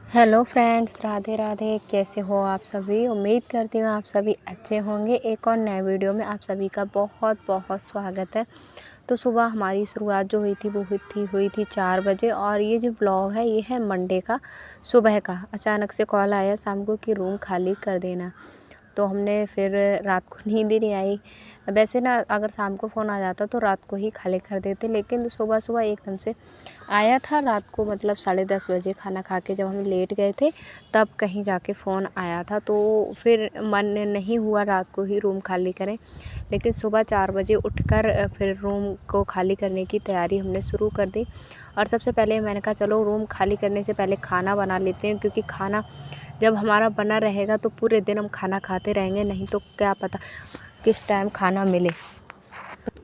Hello friends, Radhe Radhe. कैसे हो आप सभी? उम्मीद करती हूँ आप सभी अच्छे होंगे। एक और नए वीडियो में आप सभी का बहुत बहुत स्वागत है। तो सुबह हमारी शुरुआत जो हुई थी 4 बजे। और ये जो ब्लॉग है ये है मंडे का सुबह का। अचानक से कॉल आया शाम को कि रूम खाली कर देना। तो हमने फिर रात को नींद ही नहीं आई। वैसे ना अगर शाम को फ़ोन आ जाता तो रात को ही खाली कर देते, लेकिन सुबह सुबह एकदम से आया था। रात को मतलब 10:30 बजे खाना खा के जब हम लेट गए थे तब कहीं जाके फ़ोन आया था। तो फिर मन नहीं हुआ रात को ही रूम खाली करें, लेकिन सुबह 4 बजे उठकर फिर रूम को खाली करने की तैयारी हमने शुरू कर दी। और सबसे पहले मैंने कहा चलो रूम खाली करने से पहले खाना बना लेते हैं, क्योंकि खाना जब हमारा बना रहेगा तो पूरे दिन हम खाना खाते रहेंगे, नहीं तो क्या पता किस टाइम खाना मिले।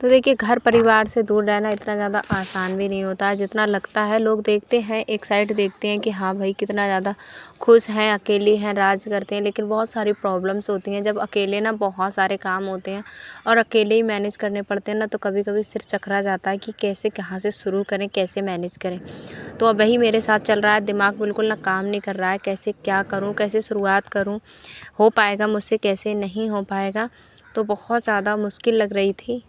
तो देखिए, घर परिवार से दूर रहना इतना ज़्यादा आसान भी नहीं होता है जितना लगता है। लोग देखते हैं, एक साइड देखते हैं कि हाँ भाई कितना ज़्यादा खुश हैं, अकेले हैं, राज करते हैं, लेकिन बहुत सारी प्रॉब्लम्स होती हैं। जब अकेले ना बहुत सारे काम होते हैं और अकेले ही मैनेज करने पड़ते हैं ना, तो कभी कभी सिर चकरा जाता है कि कैसे कहाँ से शुरू करें, कैसे मैनेज करें। तो अब वही मेरे साथ चल रहा है। दिमाग बिल्कुल ना काम नहीं कर रहा है, कैसे क्या करूँ, कैसे शुरुआत करूँ, हो पाएगा मुझसे, कैसे नहीं हो पाएगा। तो बहुत ज़्यादा मुश्किल लग रही थी।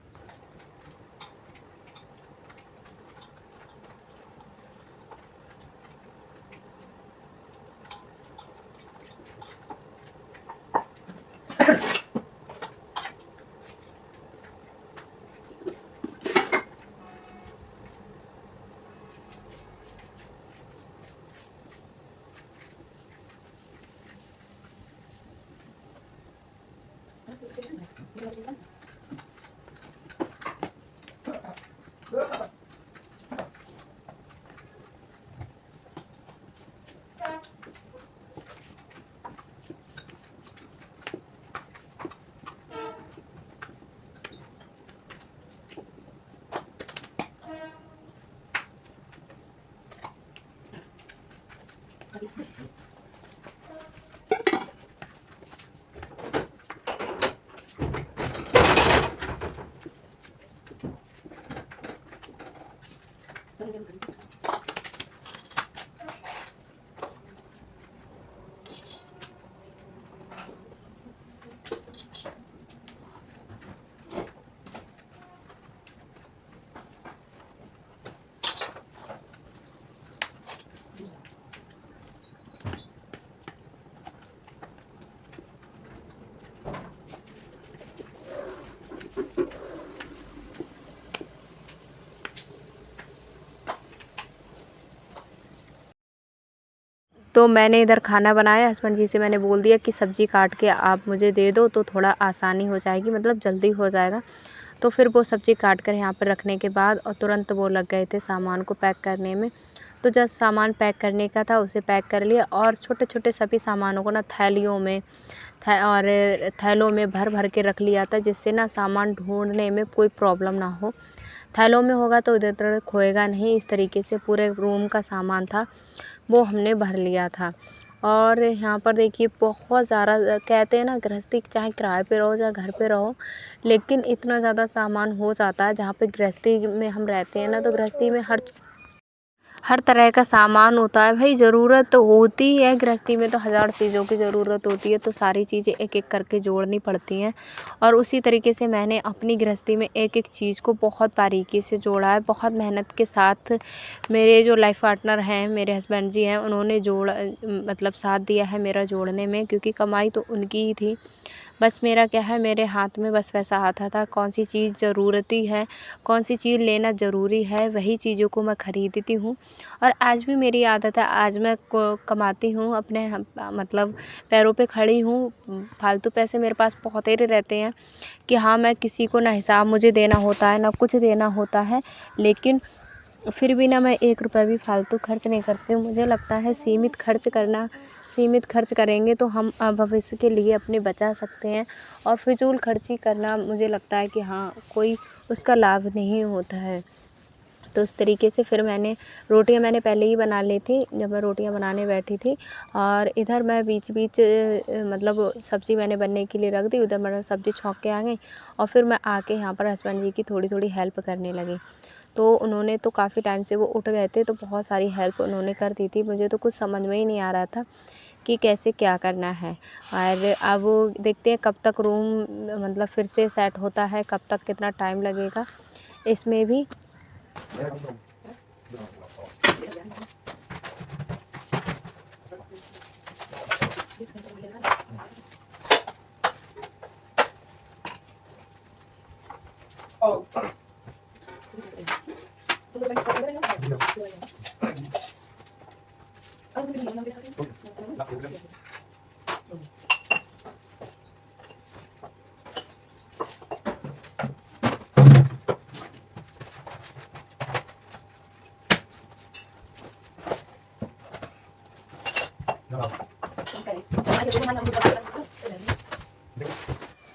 तो मैंने इधर खाना बनाया। हस्बैंड जी से मैंने बोल दिया कि सब्ज़ी काट के आप मुझे दे दो तो थोड़ा आसानी हो जाएगी, मतलब जल्दी हो जाएगा। तो फिर वो सब्ज़ी काट कर यहाँ पर रखने के बाद और तुरंत वो लग गए थे सामान को पैक करने में। तो जस्ट सामान पैक करने का था, उसे पैक कर लिया और छोटे छोटे सभी सामानों को ना थैलियों में और थैलों में भर भर के रख लिया था, जिससे ना सामान ढूंढने में कोई प्रॉब्लम ना हो। थैलों में होगा तो इधर उधर खोएगा नहीं। इस तरीके से पूरे रूम का सामान था वो हमने भर लिया था। और यहाँ पर देखिए बहुत ज़्यादा, कहते हैं ना गृहस्थी चाहे किराए पे रहो चाहे घर पे रहो, लेकिन इतना ज़्यादा सामान हो जाता है। जहाँ पे गृहस्थी में हम रहते हैं ना, तो गृहस्थी में हर तरह का सामान होता है भाई। ज़रूरत तो होती है, गृहस्थी में तो हज़ार चीज़ों की ज़रूरत होती है, तो सारी चीज़ें एक एक करके जोड़नी पड़ती हैं। और उसी तरीके से मैंने अपनी गृहस्थी में एक एक चीज़ को बहुत बारीकी से जोड़ा है, बहुत मेहनत के साथ। मेरे जो लाइफ पार्टनर हैं, मेरे हस्बैंड जी हैं, उन्होंने मतलब साथ दिया है मेरा जोड़ने में, क्योंकि कमाई तो उनकी ही थी। बस मेरा क्या है, मेरे हाथ में बस पैसा आता था। कौन सी चीज़ ज़रूरती है, कौन सी चीज़ लेना ज़रूरी है, वही चीज़ों को मैं ख़रीदती हूँ। और आज भी मेरी आदत है, आज मैं कमाती हूँ, अपने मतलब पैरों पे खड़ी हूँ। फालतू पैसे मेरे पास बहुत ही रहते हैं कि हाँ, मैं किसी को ना हिसाब मुझे देना होता है ना कुछ देना होता है, लेकिन फिर भी ना मैं 1 रुपये भी फालतू खर्च नहीं करती हूँ। मुझे लगता है सीमित खर्च करेंगे तो हम भविष्य के लिए अपने बचा सकते हैं। और फिजूल खर्ची करना मुझे लगता है कि हाँ, कोई उसका लाभ नहीं होता है। तो उस तरीके से फिर रोटियां मैंने पहले ही बना ली थी जब मैं रोटियां बनाने बैठी थी। और इधर मैं बीच बीच मतलब सब्ज़ी मैंने बनने के लिए रख दी, उधर मैंने सब्ज़ी छौंक के आ गई और फिर मैं आके यहाँ पर हस्बैंड जी की थोड़ी थोड़ी हेल्प करने लगी। तो उन्होंने तो काफ़ी टाइम से वो उठ गए थे, तो बहुत सारी हेल्प उन्होंने कर दी थी। मुझे तो कुछ समझ में ही नहीं आ रहा था कि कैसे क्या करना है। और अब देखते हैं कब तक रूम मतलब फिर से सेट होता है, कब तक कितना टाइम लगेगा इसमें भी।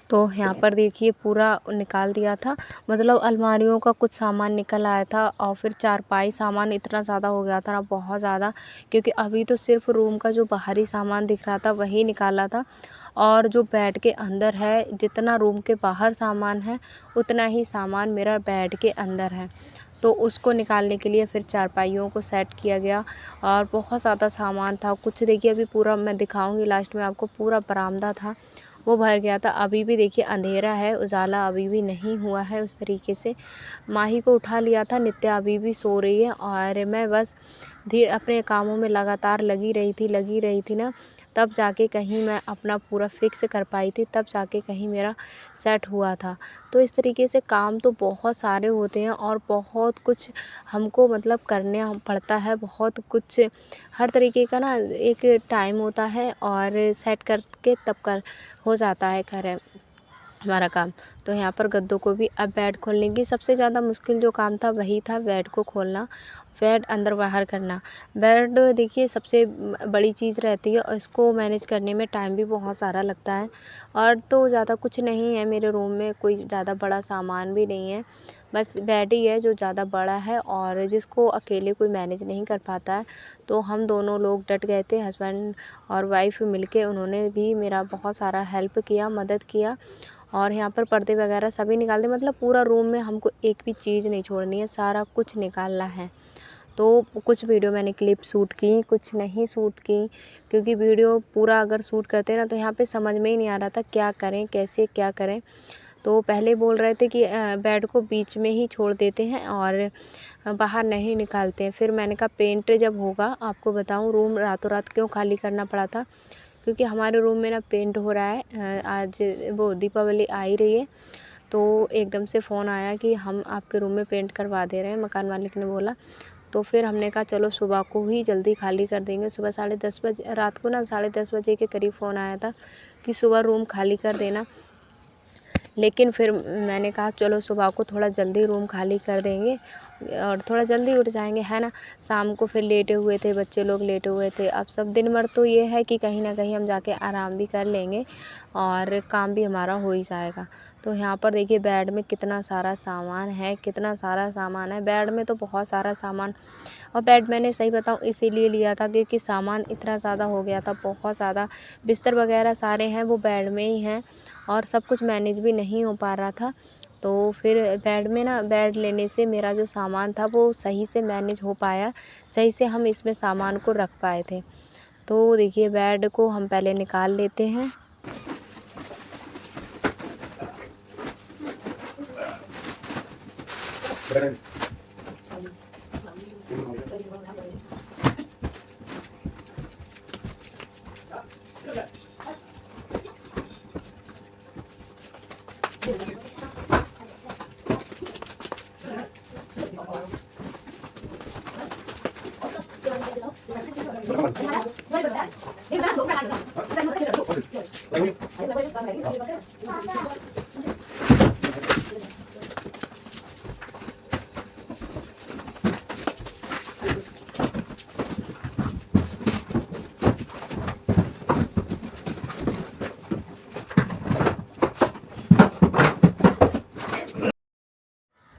तो यहाँ पर देखिए पूरा निकाल दिया था, मतलब अलमारियों का कुछ सामान निकल आया था और फिर चारपाई सामान इतना ज़्यादा हो गया था ना, बहुत ज़्यादा, क्योंकि अभी तो सिर्फ रूम का जो बाहरी सामान दिख रहा था वही निकाला था, और जो बेड के अंदर है, जितना रूम के बाहर सामान है उतना ही सामान मेरा बेड के अंदर है। तो उसको निकालने के लिए फिर चारपाइयों को सेट किया गया, और बहुत ज़्यादा सामान था। कुछ देखिए अभी पूरा मैं दिखाऊंगी लास्ट में आपको, पूरा बरामदा था वो भर गया था। अभी भी देखिए अंधेरा है, उजाला अभी भी नहीं हुआ है उस तरीके से। माही को उठा लिया था, नित्या अभी भी सो रही है, और मैं बस अपने कामों में लगातार लगी रही थी ना, तब जाके कहीं मैं अपना पूरा फिक्स कर पाई थी, तब जाके कहीं मेरा सेट हुआ था। तो इस तरीके से काम तो बहुत सारे होते हैं, और बहुत कुछ हमको मतलब करना पड़ता है, बहुत कुछ हर तरीके का ना एक टाइम होता है, और सेट करके तब कर हो जाता है हमारा काम। तो यहाँ पर गद्दों को भी अब बेड खोलने की सबसे ज़्यादा मुश्किल जो काम था वही था, बेड को खोलना, बेड अंदर बाहर करना। बेड देखिए सबसे बड़ी चीज़ रहती है, और इसको मैनेज करने में टाइम भी बहुत सारा लगता है। और तो ज़्यादा कुछ नहीं है मेरे रूम में, कोई ज़्यादा बड़ा सामान भी नहीं है, बस बेड ही है जो ज़्यादा बड़ा है, और जिसको अकेले कोई मैनेज नहीं कर पाता है। तो हम दोनों लोग डट गए थे, हस्बैंड और वाइफ मिलके, उन्होंने भी मेरा बहुत सारा हेल्प किया, मदद किया। और यहाँ पर पर्दे वगैरह सभी निकाल दिए, मतलब पूरा रूम में हमको एक भी चीज़ नहीं छोड़नी है, सारा कुछ निकालना है। तो कुछ वीडियो मैंने क्लिप शूट की, कुछ नहीं शूट की, क्योंकि वीडियो पूरा अगर शूट करते ना तो यहाँ पे समझ में ही नहीं आ रहा था क्या करें, कैसे क्या करें। तो पहले बोल रहे थे कि बेड को बीच में ही छोड़ देते हैं और बाहर नहीं निकालते हैं। फिर मैंने कहा पेंट जब होगा आपको बताऊँ, रूम रातों रात क्यों खाली करना पड़ा था, क्योंकि हमारे रूम में ना पेंट हो रहा है। आज वो दीपावली आ ही रही है, तो एकदम से फ़ोन आया कि हम आपके रूम में पेंट करवा दे रहे हैं, मकान मालिक ने बोला। तो फिर हमने कहा चलो सुबह को ही जल्दी खाली कर देंगे। सुबह 10:30 बजे, रात को ना 10:30 बजे के करीब फ़ोन आया था कि सुबह रूम खाली कर देना। लेकिन फिर मैंने कहा चलो सुबह को थोड़ा जल्दी रूम खाली कर देंगे और थोड़ा जल्दी उठ जाएंगे, है ना। शाम को फिर लेटे हुए थे, बच्चे लोग लेटे हुए थे। अब सब दिन भर तो ये है कि कहीं ना कहीं हम जाके आराम भी कर लेंगे और काम भी हमारा हो ही जाएगा। तो यहाँ पर देखिए बेड में कितना सारा सामान है, कितना सारा सामान है बेड में, तो बहुत सारा सामान। और बेड मैंने सही बताऊँ इसीलिए लिया था क्योंकि सामान इतना ज़्यादा हो गया था, बहुत ज़्यादा। बिस्तर वगैरह सारे हैं वो बेड में ही हैं, और सब कुछ मैनेज भी नहीं हो पा रहा था। तो फिर बेड में ना, बेड लेने से मेरा जो सामान था वो सही से मैनेज हो पाया, सही से हम इसमें सामान को रख पाए थे। तो देखिए बेड को हम पहले निकाल लेते हैं।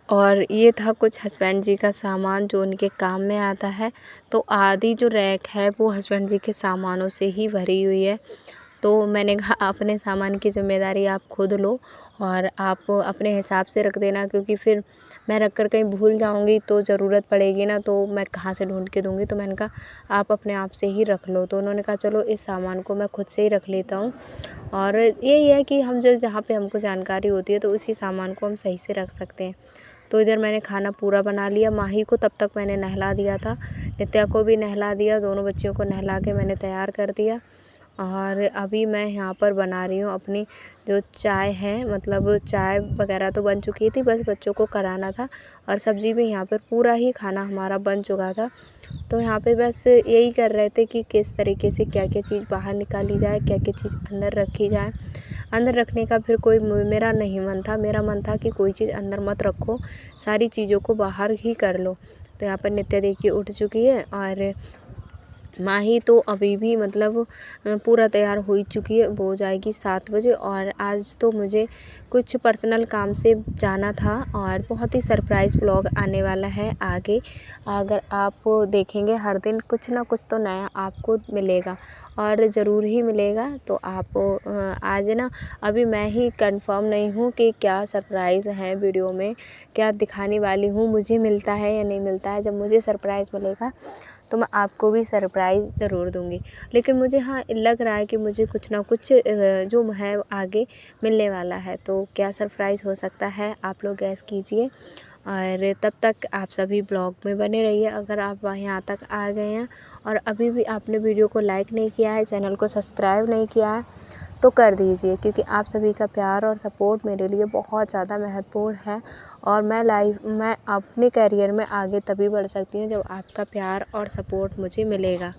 और ये था कुछ हस्बैंड जी का सामान जो उनके काम में आता है। तो आधी जो रैक है वो हस्बैंड जी के सामानों से ही भरी हुई है। तो मैंने कहा अपने सामान की ज़िम्मेदारी आप खुद लो और आप अपने हिसाब से रख देना, क्योंकि फिर मैं रख कर कहीं भूल जाऊंगी तो ज़रूरत पड़ेगी ना, तो मैं कहाँ से ढूंढ के दूंगी। तो मैंने कहा आप अपने आप से ही रख लो। तो उन्होंने कहा चलो इस सामान को मैं खुद से ही रख लेता हूँ। और यही है कि हम जो जहाँ पे हमको जानकारी होती है तो उसी सामान को हम सही से रख सकते हैं। तो इधर मैंने खाना पूरा बना लिया। माही को तब तक मैंने नहला दिया था, नित्या को भी नहला दिया, दोनों बच्चियों को नहला के मैंने तैयार कर दिया। और अभी मैं यहाँ पर बना रही हूँ अपनी जो चाय है, मतलब चाय वगैरह तो बन चुकी थी, बस बच्चों को कराना था। और सब्ज़ी भी यहाँ पर पूरा ही खाना हमारा बन चुका था। तो यहाँ पे बस यही कर रहे थे कि किस तरीके से क्या क्या चीज़ बाहर निकाली जाए, क्या क्या चीज़ अंदर रखी जाए। अंदर रखने का फिर कोई मेरा नहीं मन था, मेरा मन था कि कोई चीज़ अंदर मत रखो, सारी चीज़ों को बाहर ही कर लो। तो यहाँ पर नित्या देखिए उठ चुकी है और माही तो अभी भी मतलब पूरा तैयार हो ही चुकी है। वो जाएगी 7 बजे। और आज तो मुझे कुछ पर्सनल काम से जाना था और बहुत ही सरप्राइज़ व्लॉग आने वाला है आगे। अगर आप देखेंगे हर दिन कुछ ना कुछ तो नया आपको मिलेगा और ज़रूर ही मिलेगा। तो आप आज ना अभी मैं ही कंफर्म नहीं हूँ कि क्या सरप्राइज़ है वीडियो में, क्या दिखाने वाली हूँ, मुझे मिलता है या नहीं मिलता है। जब मुझे सरप्राइज़ मिलेगा तो मैं आपको भी सरप्राइज़ ज़रूर दूँगी। लेकिन मुझे हाँ लग रहा है कि मुझे कुछ ना कुछ जो है आगे मिलने वाला है। तो क्या सरप्राइज़ हो सकता है, आप लोग गैस कीजिए। और तब तक आप सभी ब्लॉग में बने रहिए। अगर आप यहाँ तक आ गए हैं और अभी भी आपने वीडियो को लाइक नहीं किया है, चैनल को सब्सक्राइब नहीं किया है, तो कर दीजिए, क्योंकि आप सभी का प्यार और सपोर्ट मेरे लिए बहुत ज़्यादा महत्वपूर्ण है। और मैं अपने करियर में आगे तभी बढ़ सकती हूँ जब आपका प्यार और सपोर्ट मुझे मिलेगा।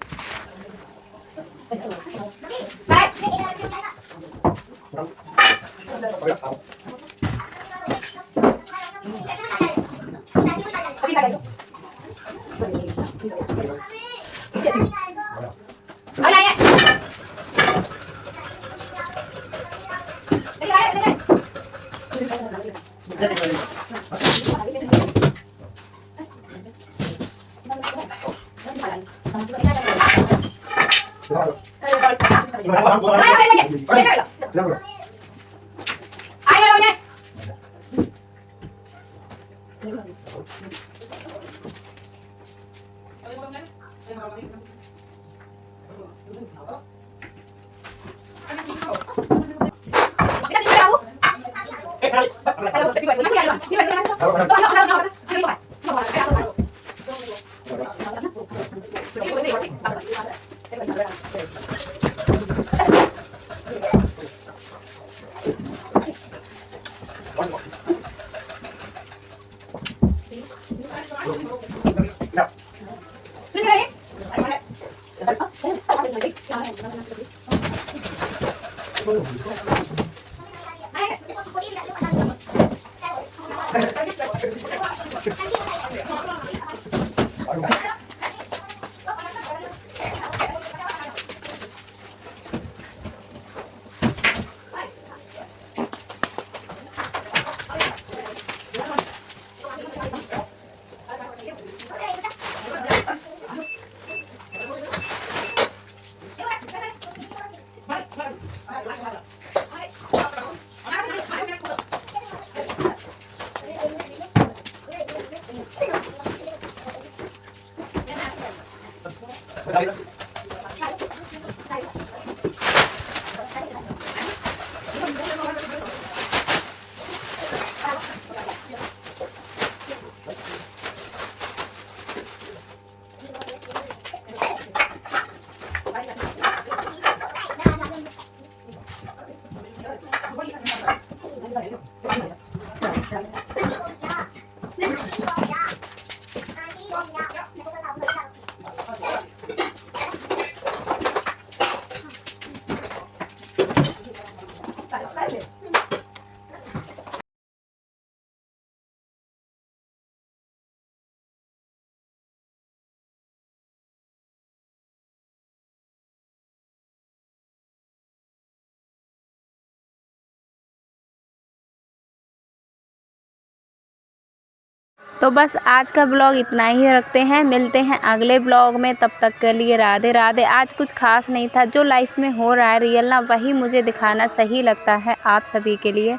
तो बस आज का ब्लॉग इतना ही रखते हैं, मिलते हैं अगले ब्लॉग में। तब तक के लिए राधे राधे। आज कुछ खास नहीं था, जो लाइफ में हो रहा है रियल ना, वही मुझे दिखाना सही लगता है आप सभी के लिए।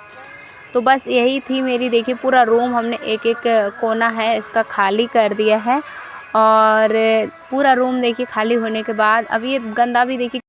तो बस यही थी मेरी, देखिए पूरा रूम हमने एक एक कोना है इसका खाली कर दिया है। और पूरा रूम देखिए खाली होने के बाद अब ये गंदा भी देखिए